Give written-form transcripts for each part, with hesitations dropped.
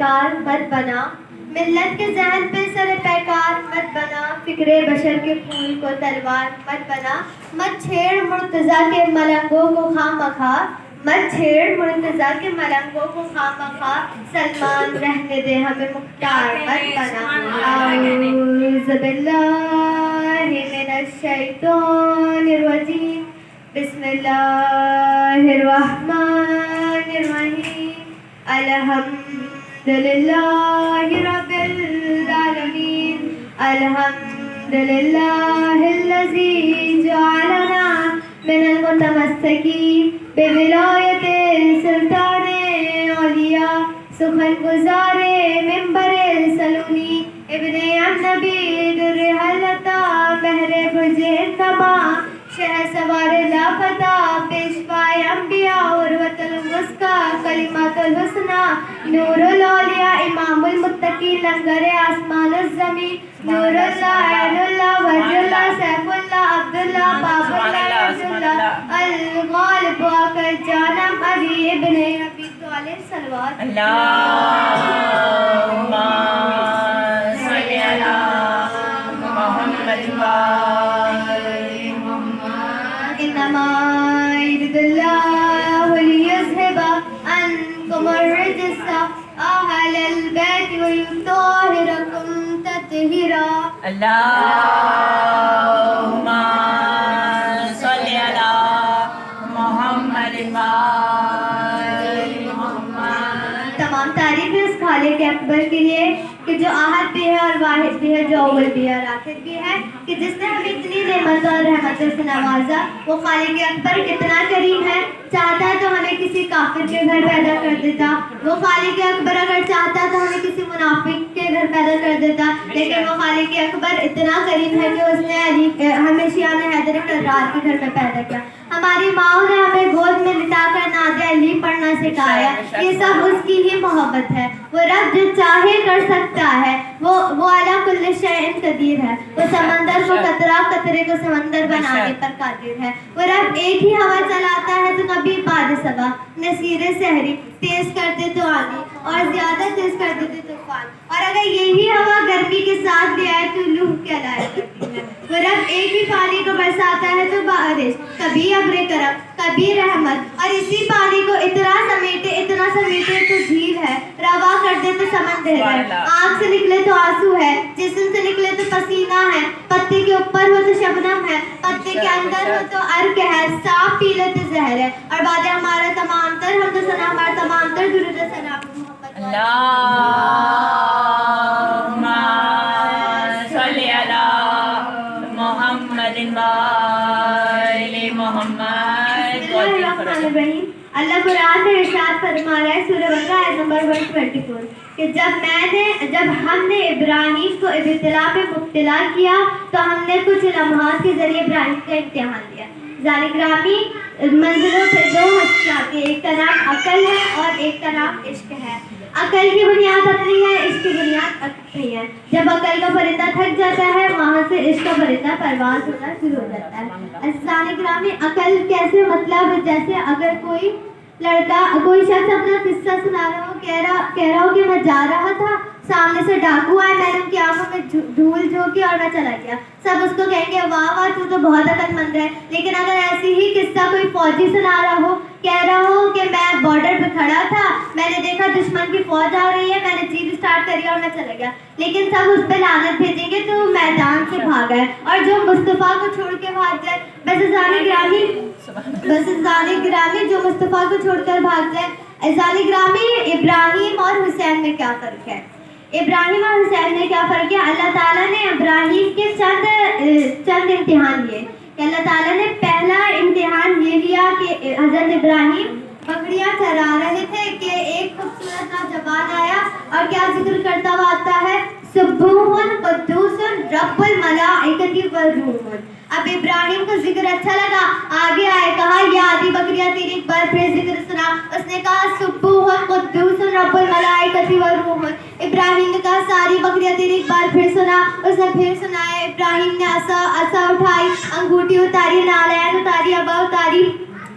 پیکار مت بنا، ملت کے ذہن پہ سر پیکار مت بنا، فکر بشر کے پھول کو تلوار مت بنا، مت چھیڑ مرتضیٰ کے ملنگوں کو خواہ مخواہ، مت چھیڑ مرتضیٰ کے ملنگوں کو خواہ مخواہ، سلمان رہنے دے ہمیں مختار مت بنا۔ اعوذ باللہ من الشیطان الرجیم، بسم اللہ الرحمن الرحیم، الحمد للہ رب العالمین، الحمد للہ الذی جعلنا من المتمسکین بولایت سلطان اولیاء، سخن گزار منبر سلونی، ابن النبی در حلتا مہر برج انتما، شہ سوار لافتہ پیشوائے انبیاء عروۃ الوثقی کلمات الحسنی، نور الاولیاء امام المتقین لنگر آسمان الزمین، نور اللہ عین اللہ وجہ اللہ سیف اللہ عبد اللہ باب اللہ رضی اللہ الغالب آقا جانم علی ابن ابی طالب صلوات اللہم صلی علی محمد انما يريد الله ليذهب عنكم الرجس أهل البيت ويطهركم تطهيرا۔ اللہم صلی علی محمد تمام تعریف ہے اس خالق اکبر کے لیے کہ جو احد بھی ہے اور واحد بھی ہے، جو اول بھی ہے اور آخر بھی ہے، کہ جس نے ہمیں اتنی نعمتوں اور رحمتوں سے نوازا۔ وہ خالق اکبر کتنا کریم ہے، چاہتا تو ہمیں کسی کافر کے گھر پیدا کر دیتا، وہ خالق اکبر اگر چاہتا تو ہمیں کسی منافق کے گھر پیدا کر دیتا، لیکن وہ خالق اکبر اتنا کریم ہے کہ اس نے ہمیں شیعہ حیدر کرار کے گھر میں پیدا کیا۔ ہماری ماؤں نے ہمیں گود میں لٹا کر ناد علی پڑھنا سکھایا، یہ سب اس کی ہی محبت ہے۔ وہ رب جو چاہے کر سکتا ہے، وہ علی کل شیء قدیر ہے، وہ سمندر کو قطرہ قطرے کو سمندر بنانے پر قادر ہے۔ وہ رب ایک ہی ہوا چلاتا ہے تو کبھی باد صبا، نصیر سحری، تیز کرتے تو آندھی اور زیادہ تیز کر دیتے طوفان، اور اگر یہی ہوا گرمی کے ساتھ بھی آئے تو لو کہلایا کرتی ہے۔ وہ رب ایک ہی پانی کو برساتا ہے تو بارش، کبھی ابر کرم، کبھی رحمت، اور اسی پانی کو اتنا سمیٹے تو جھیل ہے، روا کر دے تو سمندر ہے، آنکھ سے نکلے تو آنسو ہے، جسم سے نکلے تو پسینہ ہے، پتے کے اوپر ہو تو شبنم ہے، پتے کے اندر ہو تو ارک ہے، سانپ پی لے تو زہر ہے، اور بعد ہمارا تمام تر ہم تو سنا ہمارا تمام تر درود و سلام محمد۔ اللہم صلی علی محمد وآل محمد۔ بسم اللہ الرحمن الرحیم۔ اللہ قرآن میں ارشاد فرما رہا ہے سورہ بقرہ آیت نمبر 124 کہ جب ہم نے ابراہیم کو ابتلا پہ مبتلا کیا تو ہم نے کچھ لمحات کے ذریعے ابراہیم کا امتحان لیا۔ ذالک گرامی منزلوں پہ دو ہستیاں ہیں، ایک کا نام عقل ہے اور ایک کا نام عشق ہے۔ عقل کی بنیاد اپنی ہے، عشق کی بنیاد اپنی ہے۔ جب عقل کا پرندہ تھک جاتا ہے وہاں سے عشق کا پرندہ پرواز ہونا شروع ہو جاتا ہے۔ عزیزان گرامی، عقل کیسے، مطلب جیسے اگر کوئی شخص اپنا قصہ سنا رہا ہو، کہہ رہا ہو کہ میں جا رہا تھا، سامنے سے ڈاکو آئے، میں نے ان کی آنکھوں میں دھول جھونکی اور میں چلا گیا، سب اس کو کہیں گے واہ واہ تو بہت عقل مند ہے۔ لیکن اگر ایسی ہی قصہ کوئی فوجی سنا رہا ہو، کہہ رہا ہو کہ میں بارڈر پہ کھڑا تھا، میں نے دیکھا دشمن کی فوج آ رہی ہے، میں نے جیپ اسٹارٹ کری اور میں چلا گیا، لیکن سب اس پہ لعنت بھیجیں گے تو میدان سے بھاگا ہے، اور جو مصطفیٰ کو چھوڑ کے بھاگ جائے، بس عزیزان گرامی جو مصطفیٰ کو چھوڑ کر بھاگ جائے۔ عزیزان گرامی، ابراہیم اور حسین میں کیا فرق ہے؟ ابراہیم اور حسین میں کیا فرق ہے؟ اللہ تعالیٰ نے ابراہیم کے چند امتحان لیے کہ اللہ تعالیٰ نے پہلا امتحان یہ لیا کہ حضرت ابراہیم بکریاں چرا رہے تھے کہ ایک خوبصورت نوجوان آیا اور کیا ذکر کرتا ہوا آتا ہے، سبوح قدوس رب الملائکۃ والروح۔ اب ابراہیم کو ذکر اچھا لگا، آگے آئے، کہا یہ آدھی بکریاں تیری ایک بار پھر ذکر سنا، اس نے کہا سبوح قدوس رب الملائکۃ والروح۔ ابراہیم نے کہا ساری بکریاں تیری ایک بار پھر سنا، اس نے پھر سنایا۔ ابراہیم نے عصا اٹھائی، انگوٹھی اتاری، نالین اتاری، ابا اتاری،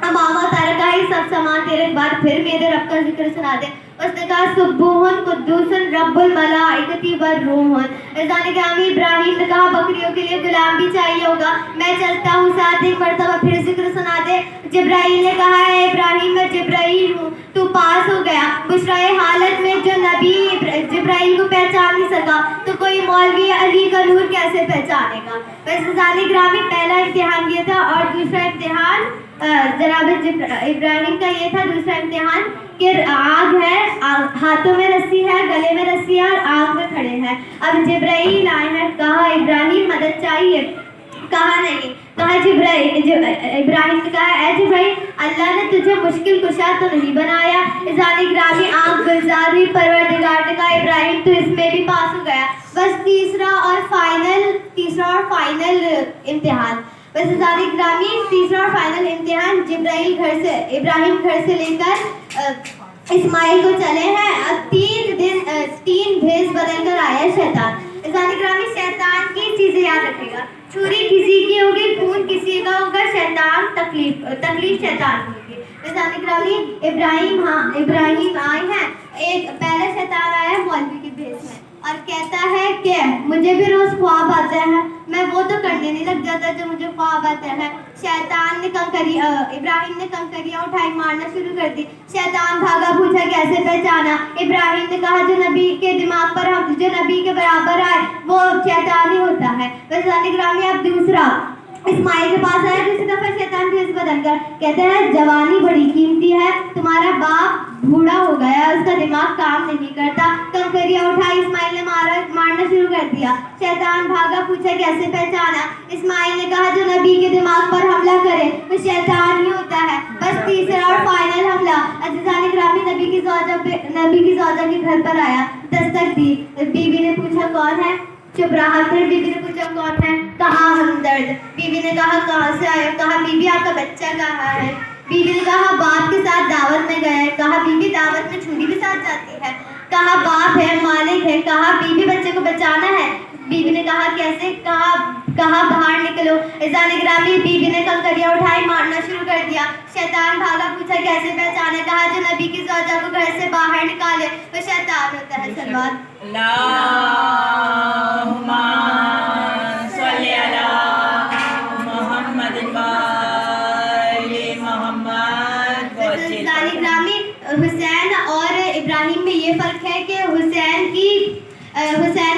امامہ اتارا، کہا یہ سب سامان تیرے ایک بار پھر میرے رب کا ذکر سنا دے۔ اس نے کہا سبوہن قدوسن رب الملائکتی والروحن. عزیزان گرامی ابراہیم نے کہا بکریوں کے لیے غلام بھی چاہیے ہوگا, میں چلتا ہوں. ساتھ ایک مرتبہ پھر ذکر سنا دے. جبرائیل نے کہا ہے ابراہیم میں جبرائیل ہوں, تو پاس ہو گیا. بشرائے حالت میں جو نبی جبرائیل کو پہچان نہیں سکا تو کوئی مولوی علی کا نور کیسے پہچانے گا. ویسے عزیزان گرامی پہلا امتحان یہ تھا, اور دوسرا امتحان جناب ابراہیم کا یہ تھا. دوسرا امتحان کہ آگ ہے, ہاتھوں میں رسی ہے, گلے میں رسی ہے, اور آگ میں کھڑے ہیں. اب جبرائیل آئے ہیں, کہا ابراہیم مدد چاہیے, کہا نہیں. کہا ابراہیم نے کہا اے جبرائیل اللہ نے تجھے مشکل کشا تو نہیں بنایا. عزیزان گرامی آنکھ گلزار ہوئی. پروردگار نے کہا ابراہیم تو اس میں بھی پاس ہو گیا. بس تیسرا اور فائنل امتحان. بس عزیزان گرامی تیسرا اور فائنل امتحان ابراہیم گھر سے لے کر اسماعیل کو چلے ہیں. اب 3 بھیس بدل کر آیا شیطان. عزیزان گرامی شیطان کی چیزیں یاد رکھے گا. چھری کسی کی ہوگی, خون کسی کا ہوگا, شیطان تکلیف شیطان ہوگی. عزیزان گرامی ابراہیم آئے ہیں. ایک پہلا شیطان آیا ہے مولوی کے بھیس میں اور کہتا ہے کہ مجھے بھی روز خواب آتے ہیں, میں وہ تو کرنے نہیں لگ جاتا جو مجھے خواب آتے ہیں. شیطان نے ابراہیم نے کنکریاں اٹھائی, مارنا شروع کر دی. شیطان بھاگا, پوچھا کیسے پہچانا. ابراہیم نے کہا جو نبی کے دماغ پر جو نبی کے برابر آئے وہ شیطان ہی ہوتا ہے. ویسے گرامی اب دوسرا اسماعیل کے پاس آیا. دوسری دفعہ شیطان بھیس بدل کر کہتے ہیں جوانی بڑی قیمتی ہے, تمہارا باپ بوڑھا ہو گیا, اس کا دماغ کام نہیں کرتا. کنکریاں اٹھائی, اسماعیل نے مارنا شروع کر دیا. شیطان بھاگا, پوچھا کیسے پہچانا. اسماعیل نے کہا جو نبی کے دماغ پر حملہ کرے وہ شیطان ہی ہوتا ہے. بس تیسرا اور فائنل حملہ. عزیزان گرامی نبی کی زوجہ کے گھر پر آیا, دستک دی. بیوی نے پوچھا کون ہے, چپ رہا. پھر بیوی نے پوچھا کون ہے, کہا ہمدرد. بیوی نے کہا کہاں سے آئے, کہا بیوی آپ کا بچہ کہاں ہے. بیوی نے کہا باپ کے ساتھ دعوت میں گئے. کہا بیوی دعوت میں چھری بھی ساتھ جاتی ہے. کہا باپ ہے, مالک ہے. کہا بیوی بچے کو بچانا ہے. بیوی نے کہا کیسے. کہا باہر نکلو. عزیزان گرامی بیوی نے کنکریاں اٹھائی, مارنا شروع کر دیا. شیطان بھاگا, پوچھا کیسے پہچانا. کہا جو نبی کی زوجہ کو گھر سے باہر نکالے وہ شیطان ہوتا ہے. سلوات اللہم صلی علی محمد محمد. عزیزان گرامی حسین اور ابراہیم میں یہ فرق ہے کہ حسین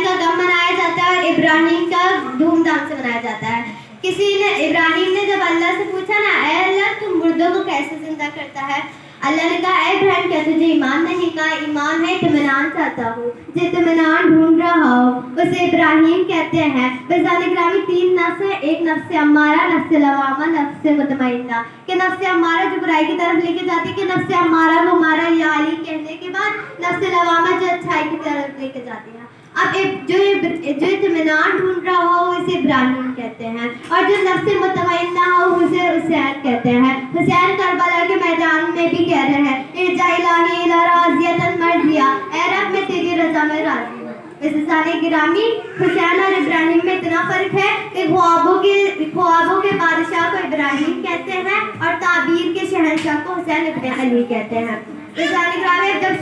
کا غم منایا جاتا ہے اور ابراہیم کا دھوم دھام سے منایا جاتا ہے. ابراہیم نے جب اللہ سے پوچھا نا اے اللہ تم مردوں کو کیسے زندہ کرتا ہے, اللہ نے کہا اے ابراہیم کیا تجھے ایمان نہیں. کہا ایمان ہے, اطمینان چاہتا ہوں, جو اطمینان ڈھونڈ رہا ہو اسے ابراہیم کہتے ہیں. عزیزان گرامی 3 نفس ہے, ایک نفس امارہ, نفس لوامہ, نفس مطمئنہ. کہ نفس امارہ جو برائی کی طرف لے کے جاتی ہے, کہ نفس امارہ کو ہمارا یا علی کہنے کے بعد نفس لوامہ جو اچھائی کی طرف لے کے جاتی ہے. اب جو اطمینان ڈھونڈ رہا ہو اسے ابراہیم کہتے ہیں, اور جو نفس مطمئنہ ہو اسے حسین کہتے ہیں. حسین کربلا کے میدان میں بھی کہہ رہے ہیں ارجع الہی الی راضیۃ مرضیہ, اے رب میں تیری رضا میں راضی ہوں. عزیزان گرامی حسین اور ابراہیم میں اتنا فرق ہے کہ خوابوں کے بادشاہ کو ابراہیم کہتے ہیں اور تعبیر کے شہنشاہ کو حسین ابن علی کہتے ہیں. عزیزان گرامی جب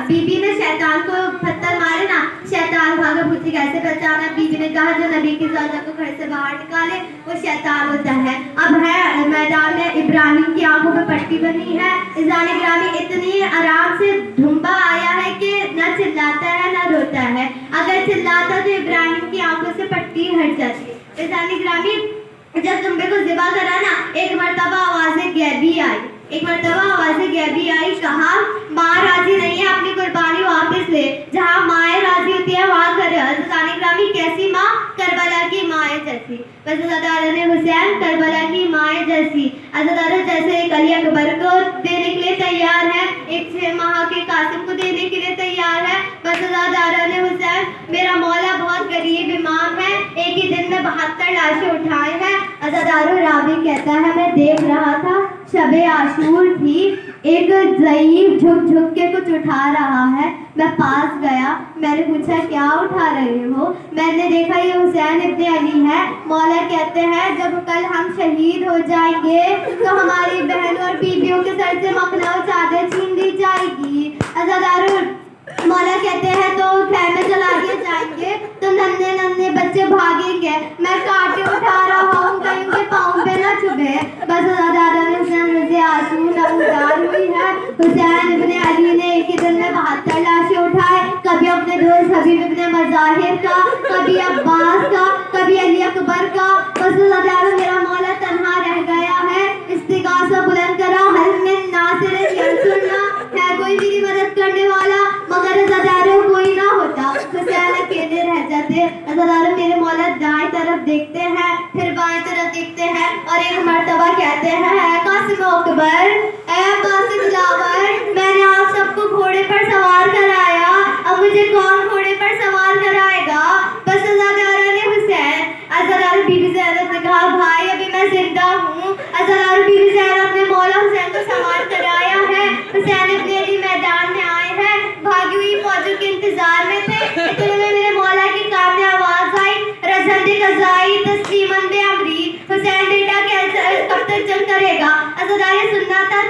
بیوی نے شیطان کو پتھر مارے نا, شیطان بھاگا, پوچھے کیسے پہچانا. بیوی نے کہا جو نبی کی زوجہ کو گھر سے باہر نکالے وہ شیطان ہوتا ہے. اب ہے میدان میں ابراہیم کی آنکھوں پہ پٹی بنی ہے. عزیزان گرامی اتنی آرام سے دھمبا آیا ہے کہ نہ چلاتا ہے نہ روتا ہے. اگر چلاتا تو ابراہیم کی آنکھوں سے پٹی ہٹ جاتی. عزیزان گرامی جب دھمبے کو ذبح کرا نا, ایک مرتبہ آوازیں غیبی آئی. کہا ماں راضی نہیں ہے, اپنی قربانی واپس لے. جہاں مائیں راضی ہوتی ہے وہاں کر. عزیزان گرامی کیسی ماں, کربلا کی مائیں جیسی. بس عزادارہ نے حسین کربلا کی مائیں جیسی. عزادارہ جیسے ایک علی اکبر کو دینے کے لیے تیار ہے, ایک 6 ماہ کے قاسم کو دینے کے لیے تیار ہے. بس عزادارہ نے حسین میرا مولا بہت غریب امام ہے, ایک ہی دن میں 72 لاشیں اٹھائے ہیں. عزادارہ راوی کہتا ہے میں دیکھ رہا تھا شب عاشور تھی, ایک ضعیف جھک کے کچھ اٹھا رہا ہے. میں پاس گیا, میں نے پوچھا کیا اٹھا رہے ہو؟ میں نے دیکھا یہ حسین ابن علی ہے. مولا کہتے ہیں جب کل ہم شہید ہو جائیں گے تو ہماری بہنوں اور بیویوں کے سر سے مخلا و چادر چھین لی جائے گی. عزادارو, مولا کہتے ہیں تو خیمے جلا دیے جائیں گے تو ننھے ننھے بچے بھاگیں گے. میں کانٹے اٹھا رہا ہوں کہیں کے پاؤں پہ نہ چبھے. بس دادا نے مجھے آنسو نمودار ہوئی ہے. حسین ابن علی نے ایک ہی دن میں 72 لاشیں اٹھائے. کبھی اپنے دوست حبیب ابن مظاہر کا, کبھی عباس کا, کبھی علی اکبر کا. بس دادا میرا مولا تنہا رہ گیا ہے. استغاثہ بلند کرا, حل من ناصر ینصرنا, ہے کوئی میری مدد کرنے والا؟ مگر عزادارو کوئی نہ ہوتا. حسین اکیلے رہ جاتے. عزادارو میرے مولا دائیں طرف دیکھتے ہیں, پھر بائیں طرف دیکھتے ہیں اور ایک مرتبہ کہتے ہیں اے قاسم اکبر, اے عباس دلاور, میں نے آپ سب کو گھوڑے پر سوار کرایا, اب مجھے کون گھوڑے پر سوار کرائے گا؟ بس عزادارو نے حسین, عزادارو بی بی زینب نے کہا بھائی ابھی میں زندہ ہوں. عزادارو بی بی زینب نے مولا حسین کو سوار کرایا ہے. حسین ابن علی میدان میں آئے ہیں, بھاگی ہوئی فوجوں کے انتظار میں تھے. اتنے میں میرے مولا کی کان میں آواز آئی, رجل قضائی تسلیماً بے امری. حسین بیٹا کب تک جنگ کرے گا؟ عزادار سننا تھا